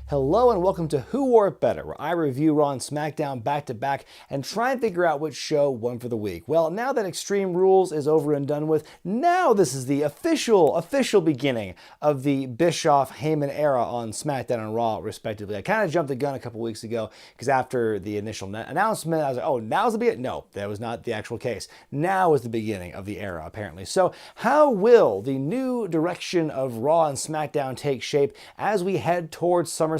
Hello and welcome to Who Wore It Better, where I review Raw and SmackDown back to back and try and figure out which show won for the week. Well, now that Extreme Rules is over and done with, now this is the official beginning of the Bischoff Heyman era on SmackDown and Raw, respectively. I kind of jumped the gun a couple weeks ago because after the initial announcement, I was like, oh, now's the beginning. No, that was not the actual case. Now is the beginning of the era, apparently. So how will the new direction of Raw and SmackDown take shape as we head towards SummerSlam?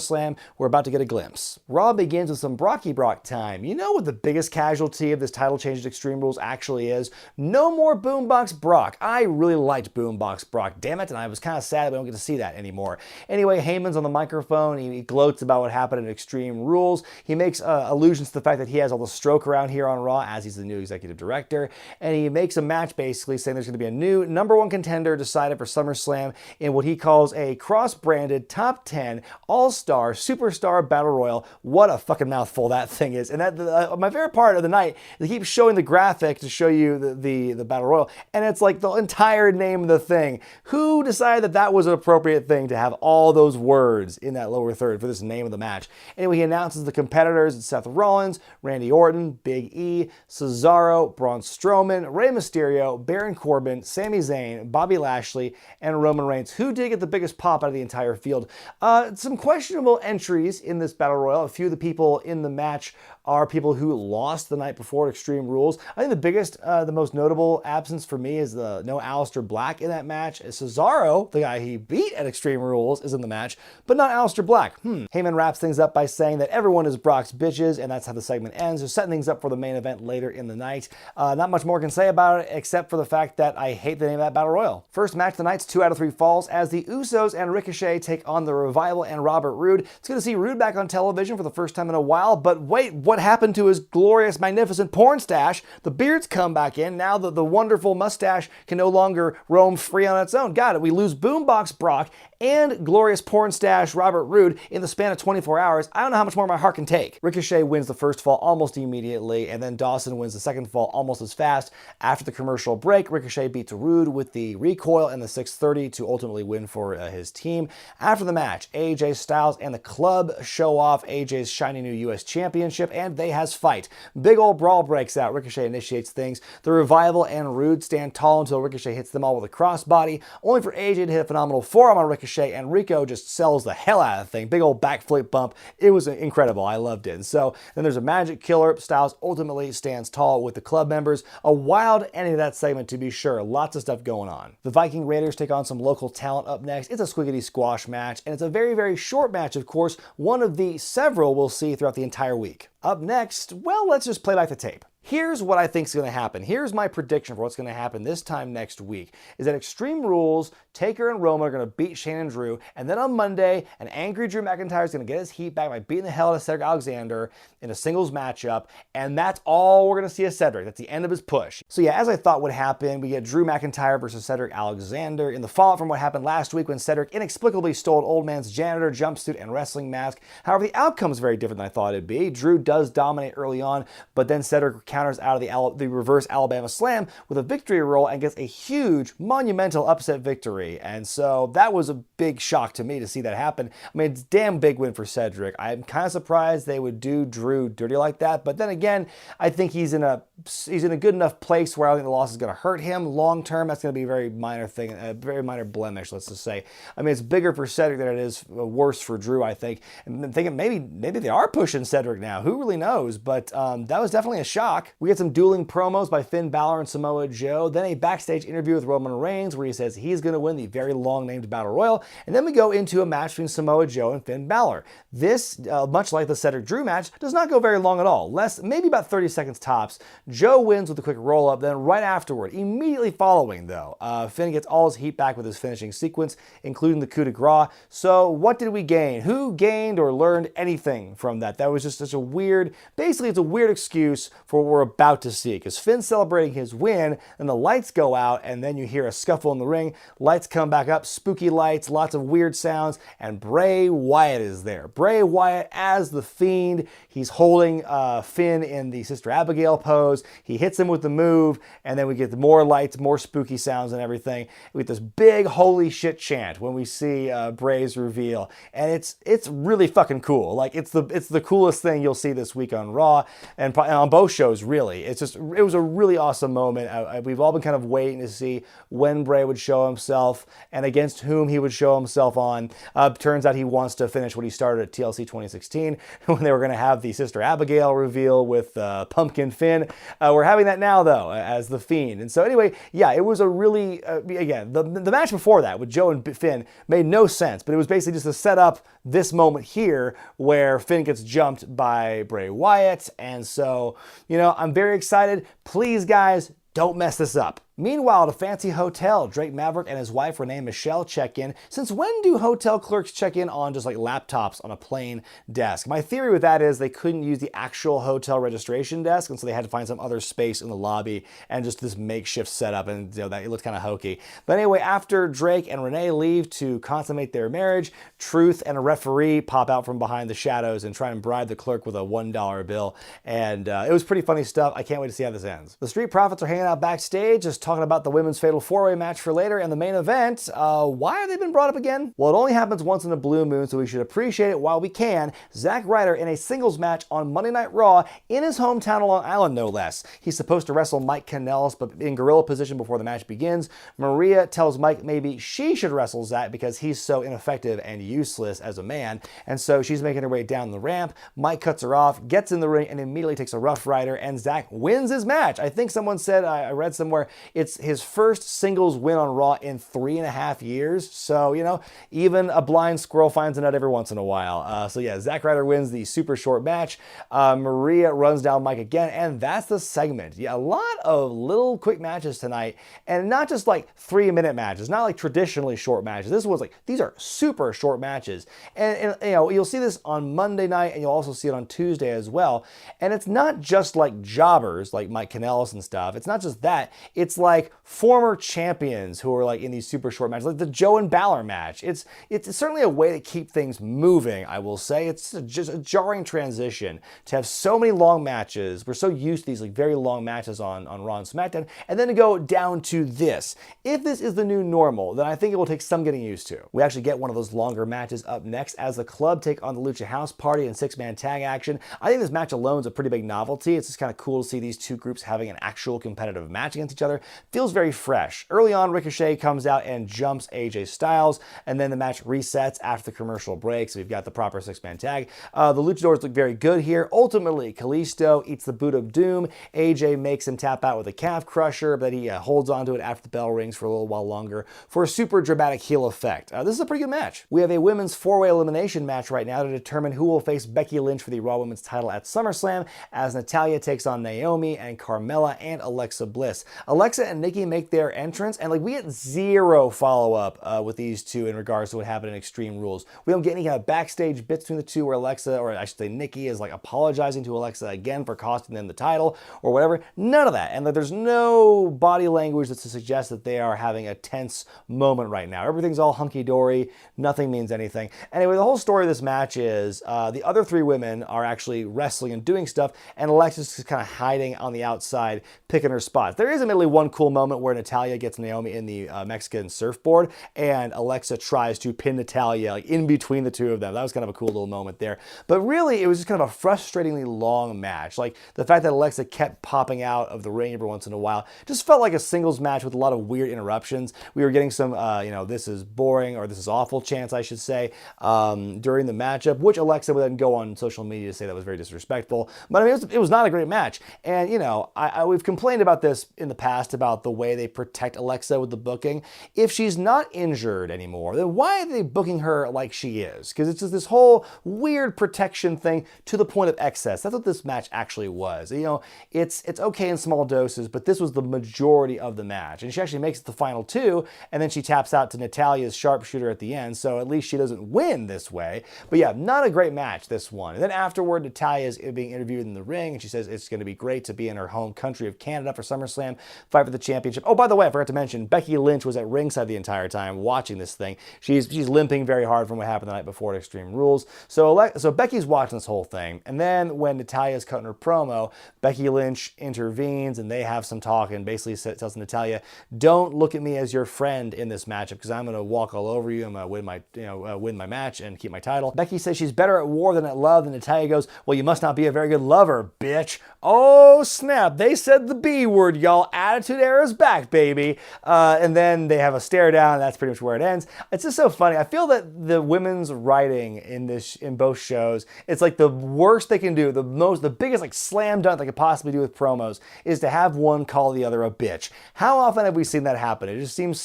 We're about to get a glimpse. Raw begins with some Brocky Brock time. You know what the biggest casualty of this title change at Extreme Rules actually is? No more Boombox Brock. I really liked Boombox Brock, damn it, and I was kind of sad we don't get to see that anymore. Anyway, Heyman's on the microphone. He gloats about what happened at Extreme Rules. He makes allusions to the fact that he has all the stroke around here on Raw as he's the new executive director, and he makes a match basically saying there's going to be a new #1 contender decided for SummerSlam in what he calls a cross-branded top 10 all-star superstar battle royal. What a fucking mouthful that thing is. And that my favorite part of the night, they keep showing the graphic to show you the battle royal, and it's like the entire name of the thing. Who decided that that was an appropriate thing to have all those words in that lower third for this name of the match? Anyway, he announces the competitors: it's Seth Rollins, Randy Orton, Big E, Cesaro, Braun Strowman, Rey Mysterio, Baron Corbin, Sami Zayn, Bobby Lashley, and Roman Reigns. Who did get the biggest pop out of the entire field? Some questionable entries in this battle royal. A few of the people in the match are people who lost the night before at Extreme Rules. I think the biggest, the most notable absence for me is no Alistair Black in that match. Cesaro, the guy he beat at Extreme Rules, is in the match, but not Alistair Black. Heyman wraps things up by saying that everyone is Brock's bitches, and that's how the segment ends. They're setting things up for the main event later in the night. Not much more can say about it, except for the fact that I hate the name of that battle royal. First match of the night's 2 out of 3 falls as the Usos and Ricochet take on the Revival and Robert Roode. It's good to see Roode back on television for the first time in a while, but wait, what happened to his glorious, magnificent porn stash? The beard's come back in. Now that the wonderful mustache can no longer roam free on its own. Got it. We lose Boombox Brock and glorious porn stash Robert Roode in the span of 24 hours. I don't know how much more my heart can take. Ricochet wins the first fall almost immediately, and then Dawson wins the second fall almost as fast. After the commercial break, Ricochet beats Roode with the recoil and the 630 to ultimately win for his team. After the match, AJ Styles and the Club show off AJ's shiny new US Championship, and they has fight. Big old brawl breaks out. Ricochet initiates things. The Revival and Roode stand tall until Ricochet hits them all with a crossbody, only for AJ to hit a phenomenal forearm on Ricochet, and Rico just sells the hell out of the thing. Big old backflip bump. It was incredible. I loved it. And so then there's a magic killer. Styles ultimately stands tall with the Club members. A wild ending to that segment, to be sure. Lots of stuff going on. The Viking Raiders take on some local talent up next. It's a squiggity squash match, and it's a very, very short match, of course, one of the several we'll see throughout the entire week. Up next, well, let's just play back the tape. Here's what I think is going to happen. Here's my prediction for what's going to happen this time next week, is that Extreme Rules, Taker and Roman are going to beat Shane and Drew, and then on Monday, an angry Drew McIntyre is going to get his heat back by beating the hell out of Cedric Alexander in a singles matchup, and that's all we're going to see of Cedric. That's the end of his push. So yeah, as I thought would happen, we get Drew McIntyre versus Cedric Alexander in the fallout from what happened last week when Cedric inexplicably stole an old man's janitor jumpsuit and wrestling mask. However, the outcome is very different than I thought it'd be. Drew does dominate early on, but then Cedric counters out of the reverse Alabama Slam with a victory roll and gets a huge, monumental upset victory. And so that was a big shock to me to see that happen. I mean, it's a damn big win for Cedric. I'm kind of surprised they would do Drew dirty like that. But then again, I think he's in a good enough place where I think the loss is going to hurt him long term. That's going to be a very minor thing, a very minor blemish, let's just say. I mean, it's bigger for Cedric than it is worse for Drew, I think. And I'm thinking maybe they are pushing Cedric now. Who really knows? But that was definitely a shock. We get some dueling promos by Finn Balor and Samoa Joe, then a backstage interview with Roman Reigns where he says he's going to win the very long-named Battle Royal, and then we go into a match between Samoa Joe and Finn Balor. This, much like the Cedric-Drew match, does not go very long at all. Maybe about 30 seconds tops. Joe wins with a quick roll-up, then right afterward, immediately following though, Finn gets all his heat back with his finishing sequence, including the coup de grace. So what did we gain? Who gained or learned anything from that? That was just such a weird, basically it's a weird excuse for what we're about to see, because Finn's celebrating his win, and the lights go out, and then you hear a scuffle in the ring. Lights come back up, spooky lights, lots of weird sounds, and Bray Wyatt is there. Bray Wyatt as the Fiend. He's holding Finn in the Sister Abigail pose. He hits him with the move, and then we get more lights, more spooky sounds and everything. We get this big holy shit chant when we see Bray's reveal, and it's really fucking cool. Like, it's the coolest thing you'll see this week on Raw and on both shows, really. It was a really awesome moment. We've all been kind of waiting to see when Bray would show himself and against whom he would show himself on. Turns out he wants to finish what he started at TLC 2016 when they were going to have the Sister Abigail reveal with Pumpkin Finn. We're having that now, though, as the Fiend. And so anyway, yeah, it was a really, again, the match before that with Joe and Finn made no sense, but it was basically just to set up this moment here where Finn gets jumped by Bray Wyatt. And so, you know, I'm very excited. Please, guys, don't mess this up. Meanwhile, at a fancy hotel, Drake Maverick and his wife Renee Michelle check in. Since when do hotel clerks check in on just like laptops on a plain desk? My theory with that is they couldn't use the actual hotel registration desk, and so they had to find some other space in the lobby and just this makeshift setup, and you know, that it looked kind of hokey. But anyway, after Drake and Renee leave to consummate their marriage, Truth and a referee pop out from behind the shadows and try and bribe the clerk with a $1 bill, and it was pretty funny stuff. I can't wait to see how this ends. The Street Profits are hanging out backstage, just talking about the women's fatal four-way match for later and the main event. Why have they been brought up again? Well, it only happens once in a blue moon, so we should appreciate it while we can. Zack Ryder in a singles match on Monday Night Raw in his hometown of Long Island, no less. He's supposed to wrestle Mike Kanellis, but in gorilla position before the match begins. Maria tells Mike maybe she should wrestle Zack because he's so ineffective and useless as a man, and so she's making her way down the ramp. Mike cuts her off, gets in the ring, and immediately takes a Rough Rider, and Zack wins his match. I think someone said, I read somewhere, it's his first singles win on Raw in 3.5 years. So, you know, even a blind squirrel finds a nut every once in a while. So yeah, Zack Ryder wins the super short match. Maria runs down Mike again, and that's the segment. Yeah, a lot of little quick matches tonight, and not just like 3-minute matches, not like traditionally short matches. This was like, these are super short matches. And you know, you'll see this on Monday night, and you'll also see it on Tuesday as well. And it's not just like jobbers like Mike Kanellis and stuff. It's not just that. It's like former champions who are like in these super short matches, like the Joe and Balor match. It's certainly a way to keep things moving, I will say. It's just a jarring transition to have so many long matches. We're so used to these like very long matches on Raw and SmackDown, and then to go down to this. If this is the new normal, then I think it will take some getting used to. We actually get one of those longer matches up next as the Club take on the Lucha House Party in 6-man tag action. I think this match alone is a pretty big novelty. It's just kind of cool to see these two groups having an actual competitive match against each other. Feels very fresh. Early on, Ricochet comes out and jumps AJ Styles, and then the match resets after the commercial break, so we've got the proper 6-man tag. The Luchadors look very good here. Ultimately, Kalisto eats the boot of doom. AJ makes him tap out with a calf crusher, but he holds onto it after the bell rings for a little while longer for a super dramatic heel effect. This is a pretty good match. We have a women's 4-way elimination match right now to determine who will face Becky Lynch for the Raw Women's title at SummerSlam, as Natalya takes on Naomi and Carmella and Alexa Bliss. Alexa and Nikki make their entrance, and like we get zero follow-up with these two in regards to what happened in Extreme Rules. We don't get any kind of backstage bits between the two where Alexa, or I should say Nikki, is like apologizing to Alexa again for costing them the title or whatever. None of that. And there's no body language that's to suggest that they are having a tense moment right now. Everything's all hunky-dory. Nothing means anything. Anyway, the whole story of this match is the other three women are actually wrestling and doing stuff, and Alexa's just kind of hiding on the outside, picking her spots. There is admittedly one cool moment where Natalya gets Naomi in the Mexican surfboard, and Alexa tries to pin Natalya like in between the two of them. That was kind of a cool little moment there. But really, it was just kind of a frustratingly long match. Like the fact that Alexa kept popping out of the ring every once in a while just felt like a singles match with a lot of weird interruptions. We were getting some, you know, this is boring or this is awful chants, I should say, during the matchup, which Alexa would then go on social media to say that was very disrespectful. But I mean, it was not a great match. And, you know, we've complained about this in the past about the way they protect Alexa with the booking. If she's not injured anymore, then why are they booking her like she is? Because it's just this whole weird protection thing to the point of excess. That's what this match actually was. You know, it's okay in small doses, but this was the majority of the match. And she actually makes it the final two, and then she taps out to Natalya's sharpshooter at the end, so at least she doesn't win this way. But yeah, not a great match, this one. And then afterward, Natalya is being interviewed in the ring, and she says it's going to be great to be in her home country of Canada for SummerSlam, fight for the championship. Oh, by the way, I forgot to mention, Becky Lynch was at ringside the entire time watching this thing. She's limping very hard from what happened the night before at Extreme Rules. So Becky's watching this whole thing, and then when Natalya's cutting her promo, Becky Lynch intervenes, and they have some talk, and basically tells Natalya, "Don't look at me as your friend in this matchup, because I'm going to walk all over you. I'm going to win my match and keep my title." Becky says she's better at war than at love, and Natalya goes, "Well, you must not be a very good lover, bitch." Oh snap! They said the B word, y'all. Attitude Era's back, baby. And then they have a stare down. And that's pretty much where it ends. It's just so funny. I feel that the women's writing in both shows, it's like the worst they can do, the biggest like slam dunk they could possibly do with promos is to have one call the other a bitch. How often have we seen that happen? It just seems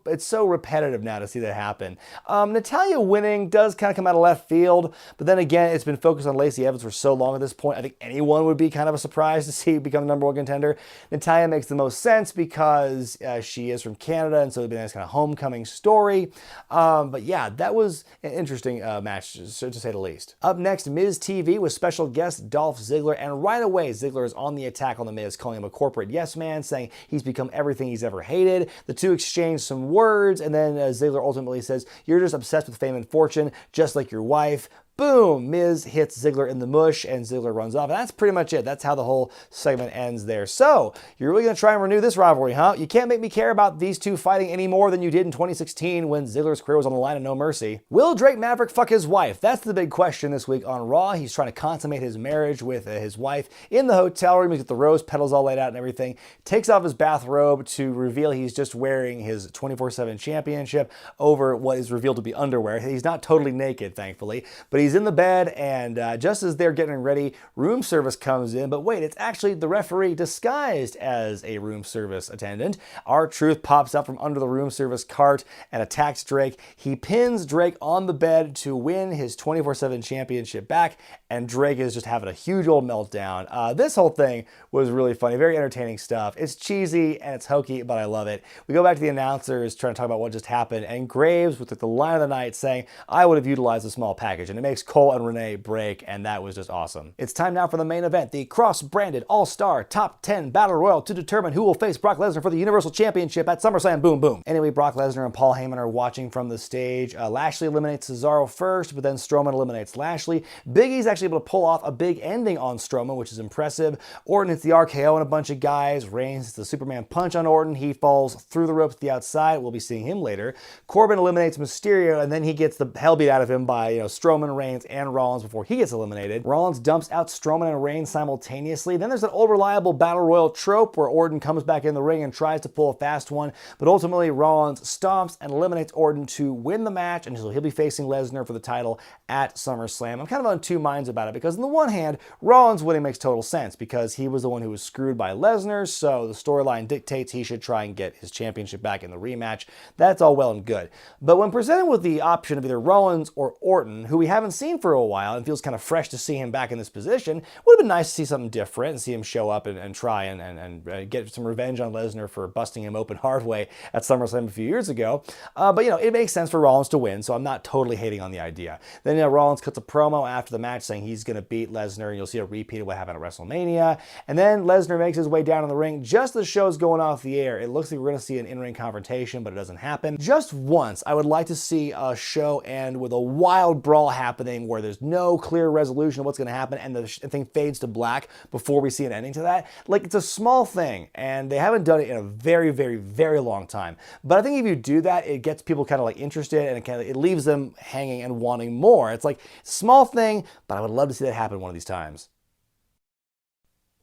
it's so repetitive now to see that happen. Natalya winning does kind of come out of left field, but then again, it's been focused on Lacey Evans for so long at this point. I think anyone would be kind of a surprise to see become the #1 contender. Natalya makes the most sense because she is from Canada, and so it'd be a nice kind of homecoming story. But yeah, that was an interesting match, to say the least. Up next, Miz TV with special guest Dolph Ziggler, and right away, Ziggler is on the attack on the Miz, calling him a corporate yes man, saying he's become everything he's ever hated. The two exchange some words, and then Ziggler ultimately says, "You're just obsessed with fame and fortune, just like your wife." Boom! Miz hits Ziggler in the mush, and Ziggler runs off. And that's pretty much it. That's how the whole segment ends there. So, you're really going to try and renew this rivalry, huh? You can't make me care about these two fighting any more than you did in 2016 when Ziggler's career was on the line and no mercy. Will Drake Maverick fuck his wife? That's the big question this week on Raw. He's trying to consummate his marriage with his wife in the hotel room. He's got the rose petals all laid out and everything. Takes off his bathrobe to reveal he's just wearing his 24/7 championship over what is revealed to be underwear. He's not totally naked, thankfully, but he's in the bed, and just as they're getting ready, room service comes in. But wait, it's actually the referee disguised as a room service attendant. R-Truth pops up from under the room service cart and attacks Drake. He pins Drake on the bed to win his 24/7 championship back, and Drake is just having a huge old meltdown. This whole thing was really funny, very entertaining stuff. It's cheesy and it's hokey, but I love it. We go back to the announcers trying to talk about what just happened, and Graves with the line of the night saying, "I would have utilized a small package," and it makes Cole and Renee break, and that was just awesome. It's time now for the main event, the cross-branded All-Star Top 10 Battle Royal to determine who will face Brock Lesnar for the Universal Championship at SummerSlam. Boom, boom. Anyway, Brock Lesnar and Paul Heyman are watching from the stage. Lashley eliminates Cesaro first, but then Strowman eliminates Lashley. Big E's actually able to pull off a big ending on Strowman, which is impressive. Orton hits the RKO on a bunch of guys. Reigns hits the Superman punch on Orton. He falls through the ropes to the outside. We'll be seeing him later. Corbin eliminates Mysterio, and then he gets the hell beat out of him by Strowman, Reigns, and Rollins before he gets eliminated. Rollins dumps out Strowman and Reigns simultaneously. Then there's an old reliable Battle Royal trope where Orton comes back in the ring and tries to pull a fast one, but ultimately Rollins stomps and eliminates Orton to win the match, and so he'll be facing Lesnar for the title at SummerSlam. I'm kind of on two minds about it, because on the one hand, Rollins winning makes total sense because he was the one who was screwed by Lesnar, so the storyline dictates he should try and get his championship back in the rematch. That's all well and good. But when presented with the option of either Rollins or Orton, who we haven't seen for a while and feels kind of fresh to see him back in this position, it would have been nice to see something different and see him show up and try and get some revenge on Lesnar for busting him open hard way at SummerSlam a few years ago. But it makes sense for Rollins to win, so I'm not totally hating on the idea. Then Rollins cuts a promo after the match saying he's going to beat Lesnar, and you'll see a repeat of what happened at WrestleMania. And then Lesnar makes his way down in the ring just as the show's going off the air. It looks like we're going to see an in-ring confrontation, but it doesn't happen. Just once, I would like to see a show end with a wild brawl happening where there's no clear resolution of what's going to happen and the thing fades to black before we see an ending to that. Like, it's a small thing, and they haven't done it in a very, very, very long time. But I think if you do that, it gets people kind of like interested, and it leaves them hanging and wanting more. It's like, small thing, but I would love to see that happen one of these times.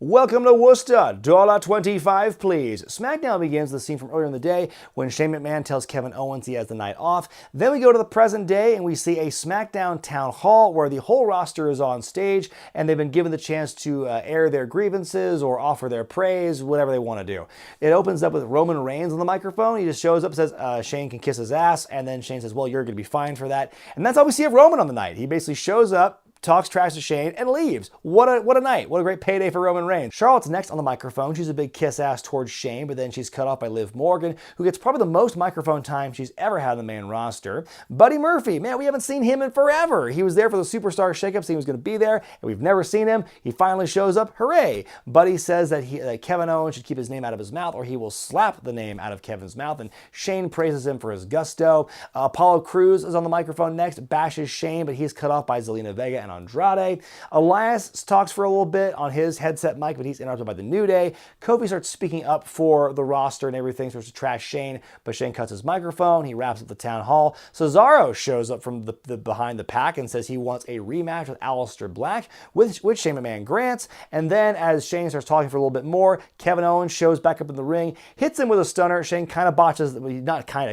Welcome to Worcester, $1.25 please. SmackDown begins the scene from earlier in the day when Shane McMahon tells Kevin Owens he has the night off. Then we go to the present day and we see a Smackdown Town Hall where the whole roster is on stage and they've been given the chance to air their grievances or offer their praise, whatever they want to do. It opens up with Roman Reigns on the microphone. He just shows up and says Shane can kiss his ass, and then Shane says, well, you're going to be fine for that. And that's all we see of Roman on the night. He basically shows up, talks trash to Shane, and leaves. What a night. What a great payday for Roman Reigns. Charlotte's next on the microphone. She's a big kiss ass towards Shane, but then she's cut off by Liv Morgan, who gets probably the most microphone time she's ever had on the main roster. Buddy Murphy, man, we haven't seen him in forever. He was there for the Superstar Shakeups. He was going to be there, and we've never seen him. He finally shows up. Hooray. Buddy says that Kevin Owens should keep his name out of his mouth, or he will slap the name out of Kevin's mouth, and Shane praises him for his gusto. Apollo Crews is on the microphone next, bashes Shane, but he's cut off by Zelina Vega and Andrade. Elias talks for a little bit on his headset mic, but he's interrupted by the New Day. Kofi starts speaking up for the roster and everything, starts to trash Shane, but Shane cuts his microphone. He wraps up the town hall. Cesaro shows up from the behind the pack and says he wants a rematch with Alistair Black, which Shane McMahon grants. And then as Shane starts talking for a little bit more, Kevin Owens shows back up in the ring, hits him with a stunner. Shane kind of botches,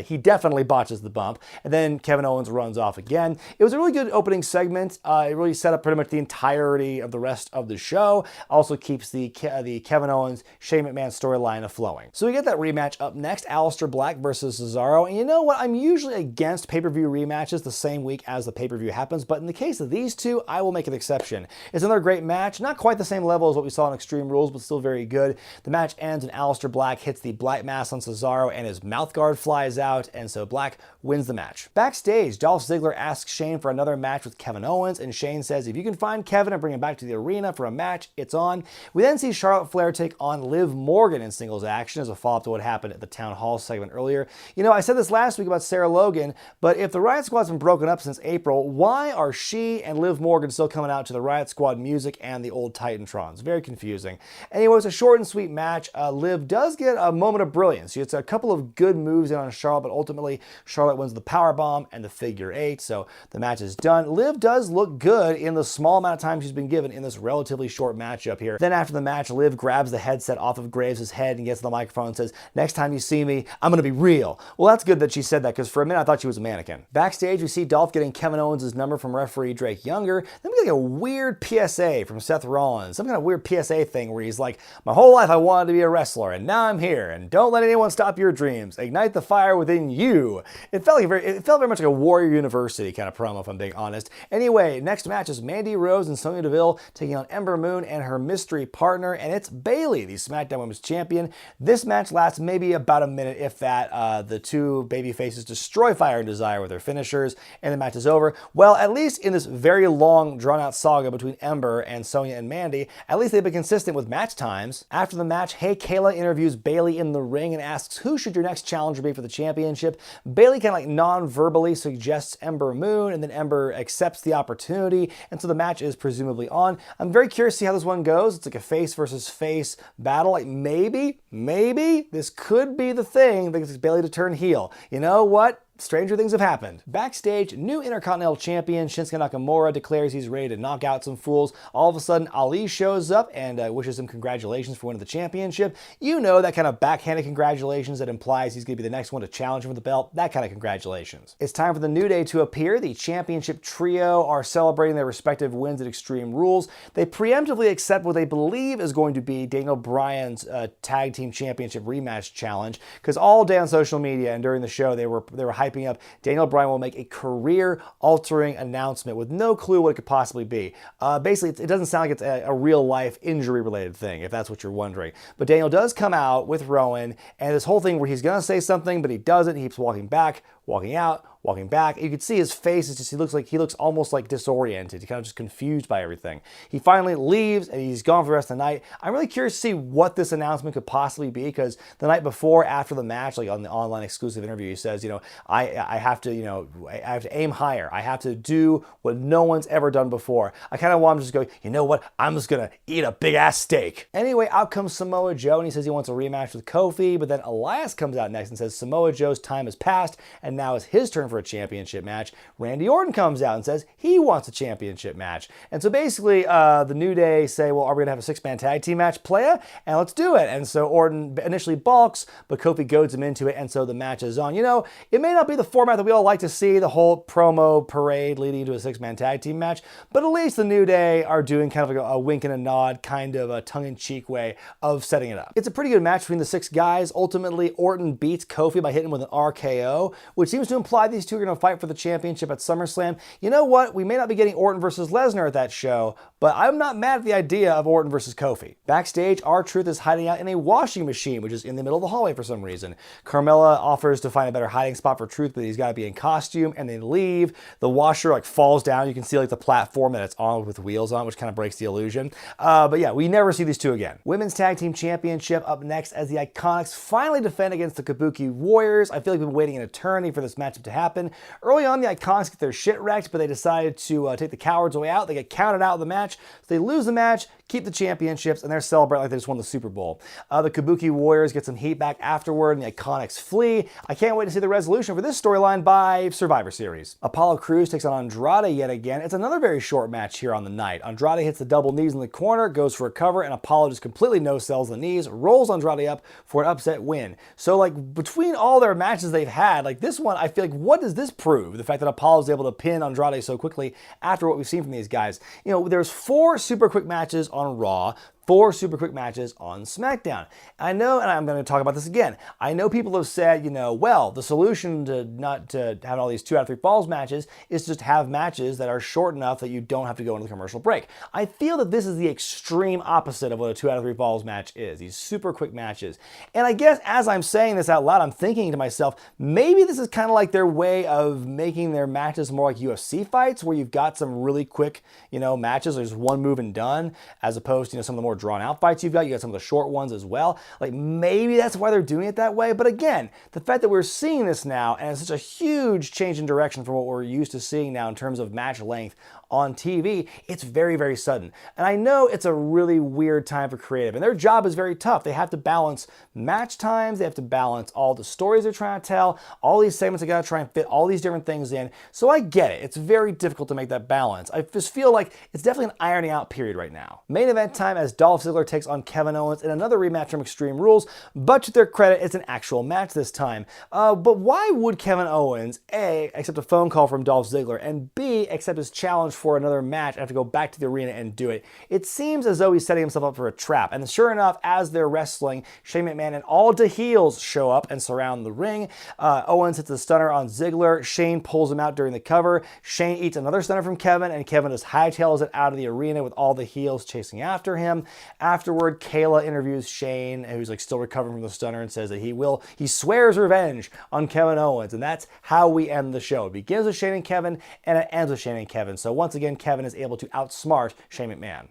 he definitely botches the bump. And then Kevin Owens runs off again. It was a really good opening segment. It really set up pretty much the entirety of the rest of the show. Also keeps the Kevin Owens, Shane McMahon storyline flowing. So we get that rematch up next, Alistair Black versus Cesaro. And you know what? I'm usually against pay-per-view rematches the same week as the pay-per-view happens, but in the case of these two, I will make an exception. It's another great match, not quite the same level as what we saw in Extreme Rules, but still very good. The match ends when Alistair Black hits the black mass on Cesaro and his mouth guard flies out, and so Black wins the match. Backstage, Dolph Ziggler asks Shane for another match with Kevin Owens, and Shane says, if you can find Kevin and bring him back to the arena for a match, it's on. We then see Charlotte Flair take on Liv Morgan in singles action as a follow-up to what happened at the Town Hall segment earlier. You know, I said this last week about Sarah Logan, but if the Riot Squad's been broken up since April, why are she and Liv Morgan still coming out to the Riot Squad music and the old Titantrons? Very confusing. Anyway, it's a short and sweet match. Liv does get a moment of brilliance. It's a couple of good moves in on Charlotte, but ultimately Charlotte wins the powerbomb and the figure eight, so the match is done. Liv does look good in the small amount of time she's been given in this relatively short matchup here. Then after the match, Liv grabs the headset off of Graves' head and gets on the microphone and says, next time you see me, I'm going to be real. Well, that's good that she said that, because for a minute I thought she was a mannequin. Backstage, we see Dolph getting Kevin Owens' number from referee Drake Younger. Then we get a weird PSA from Seth Rollins, some kind of weird PSA thing where he's like, my whole life I wanted to be a wrestler, and now I'm here, and don't let anyone stop your dreams. Ignite the fire within you. It felt very much like a Warrior University kind of promo, if I'm being honest. Anyway, next match is Mandy Rose and Sonia Deville taking on Ember Moon and her mystery partner, and it's Bayley, the SmackDown Women's Champion. This match lasts maybe about a minute, if that. The two baby faces destroy Fire and Desire with their finishers, and the match is over. Well, at least in this very long, drawn-out saga between Ember and Sonia and Mandy, at least they've been consistent with match times. After the match, Hey Kayla interviews Bayley in the ring and asks, who should your next challenger be for the championship? Bayley kind of like non-verbally suggests Ember Moon, and then Ember accepts the opportunity, and so the match is presumably on. I'm very curious to see how this one goes. It's like a face versus face battle. Like maybe this could be the thing that gets Bayley to turn heel. You know what? Stranger things have happened. Backstage, new Intercontinental Champion Shinsuke Nakamura declares he's ready to knock out some fools. All of a sudden, Ali shows up and wishes him congratulations for winning the championship. You know, that kind of backhanded congratulations that implies he's going to be the next one to challenge him for the belt. That kind of congratulations. It's time for the New Day to appear. The championship trio are celebrating their respective wins at Extreme Rules. They preemptively accept what they believe is going to be Daniel Bryan's Tag Team Championship rematch challenge, because all day on social media and during the show they were hyping up Daniel Bryan will make a career-altering announcement with no clue what it could possibly be. Basically, it doesn't sound like it's a real-life injury-related thing, if that's what you're wondering. But Daniel does come out with Rowan, and this whole thing where he's going to say something, but he doesn't. He keeps walking back, walking out, walking back. You can see his face is just, he looks almost like disoriented. He's kind of just confused by everything. He finally leaves and he's gone for the rest of the night. I'm really curious to see what this announcement could possibly be, because the night before, after the match, like on the online exclusive interview, he says, you know, I have to, I have to aim higher. I have to do what no one's ever done before. I kind of want him to just go, you know what? I'm just going to eat a big ass steak. Anyway, out comes Samoa Joe and he says he wants a rematch with Kofi, but then Elias comes out next and says Samoa Joe's time has passed and and now it's his turn for a championship match, Randy Orton comes out and says he wants a championship match. And so basically, the New Day say, well, are we going to have a six-man tag team match, playa? And let's do it. And so Orton initially balks, but Kofi goads him into it, and so the match is on. You know, it may not be the format that we all like to see, the whole promo parade leading into a six-man tag team match, but at least the New Day are doing kind of like a wink and a nod, kind of a tongue-in-cheek way of setting it up. It's a pretty good match between the six guys. Ultimately, Orton beats Kofi by hitting him with an RKO, which seems to imply these two are going to fight for the championship at SummerSlam. You know what? We may not be getting Orton versus Lesnar at that show, but I'm not mad at the idea of Orton versus Kofi. Backstage, R-Truth is hiding out in a washing machine, which is in the middle of the hallway for some reason. Carmella offers to find a better hiding spot for Truth, but he's got to be in costume, and they leave. The washer like falls down. You can see like the platform that it's on with wheels on, which kind of breaks the illusion. But yeah, we never see these two again. Women's Tag Team Championship up next as the Iconics finally defend against the Kabuki Warriors. I feel like we've been waiting an eternity for this matchup to happen. Early on, the Iconics get their shit wrecked, but they decided to take the cowards way out. They get counted out of the match, so they lose the match, keep the championships, and they're celebrating like they just won the Super Bowl. The Kabuki Warriors get some heat back afterward, and the Iconics flee. I can't wait to see the resolution for this storyline by Survivor Series. Apollo Crews takes on Andrade yet again. It's another very short match here on the night. Andrade hits the double knees in the corner, goes for a cover, and Apollo just completely no-sells the knees, rolls Andrade up for an upset win. So like between all their matches they've had, like this one, I feel like what does this prove? The fact that Apollo is able to pin Andrade so quickly after what we've seen from these guys. You know, there's 4 super quick matches on Raw, 4 super quick matches on SmackDown. I know, and I'm going to talk about this again, I know people have said, you know, well, the solution to not to have all these 2 out of 3 falls matches is just have matches that are short enough that you don't have to go into the commercial break. I feel that this is the extreme opposite of what a 2 out of 3 falls match is, these super quick matches. And I guess as I'm saying this out loud, I'm thinking to myself, maybe this is kind of like their way of making their matches more like UFC fights, where you've got some really quick, you know, matches, there's one move and done, as opposed to, you know, some of the more drawn out fights you got some of the short ones as well. Like maybe that's why they're doing it that way. But again, the fact that we're seeing this now, and it's such a huge change in direction from what we're used to seeing now in terms of match length on TV, it's very, very sudden. And I know it's a really weird time for creative, and their job is very tough. They have to balance match times, they have to balance all the stories they're trying to tell, all these segments they gotta try and fit all these different things in. So I get it. It's very difficult to make that balance. I just feel like it's definitely an ironing out period right now. Main event time as Dolph Ziggler takes on Kevin Owens in another rematch from Extreme Rules, but to their credit, it's an actual match this time. But why would Kevin Owens, A, accept a phone call from Dolph Ziggler, and B, accept his challenge for another match and have to go back to the arena and do it? It seems as though he's setting himself up for a trap. And sure enough, as they're wrestling, Shane McMahon and all the heels show up and surround the ring. Owens hits a stunner on Ziggler. Shane pulls him out during the cover. Shane eats another stunner from Kevin, and Kevin just hightails it out of the arena with all the heels chasing after him. Afterward, Kayla interviews Shane, who's like still recovering from the stunner, and says that he swears revenge on Kevin Owens. And that's how we end the show. It begins with Shane and Kevin, and it ends with Shane and Kevin. So once again, Kevin is able to outsmart Shane McMahon.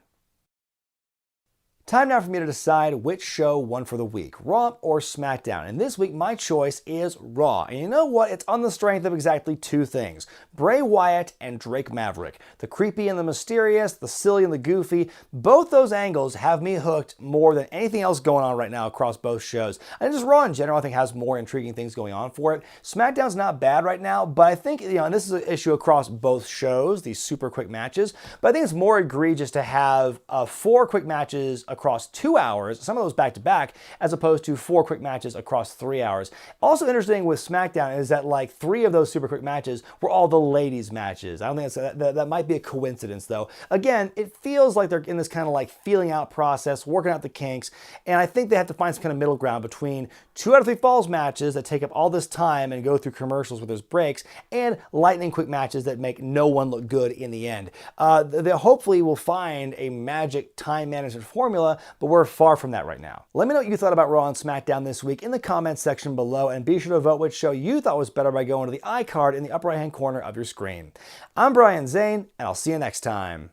Time now for me to decide which show won for the week, Raw or SmackDown. And this week, my choice is Raw. And you know what? It's on the strength of exactly 2 things. Bray Wyatt and Drake Maverick. The creepy and the mysterious, the silly and the goofy. Both those angles have me hooked more than anything else going on right now across both shows. And just Raw in general, I think, has more intriguing things going on for it. SmackDown's not bad right now, but I think, you know, and this is an issue across both shows, these super quick matches, but I think it's more egregious to have 4 quick matches across 2 hours, some of those back-to-back, as opposed to 4 quick matches across 3 hours. Also interesting with SmackDown is that like 3 of those super quick matches were all the ladies matches. I don't think that might be a coincidence though. Again, it feels like they're in this kind of like feeling out process, working out the kinks, and I think they have to find some kind of middle ground between 2 out of 3 falls matches that take up all this time and go through commercials where there's breaks, and lightning quick matches that make no one look good in the end. They hopefully will find a magic time management formula, but we're far from that right now. Let me know what you thought about Raw and SmackDown this week in the comments section below, and be sure to vote which show you thought was better by going to the iCard in the upper right hand corner of your screen. I'm Brian Zane, and I'll see you next time.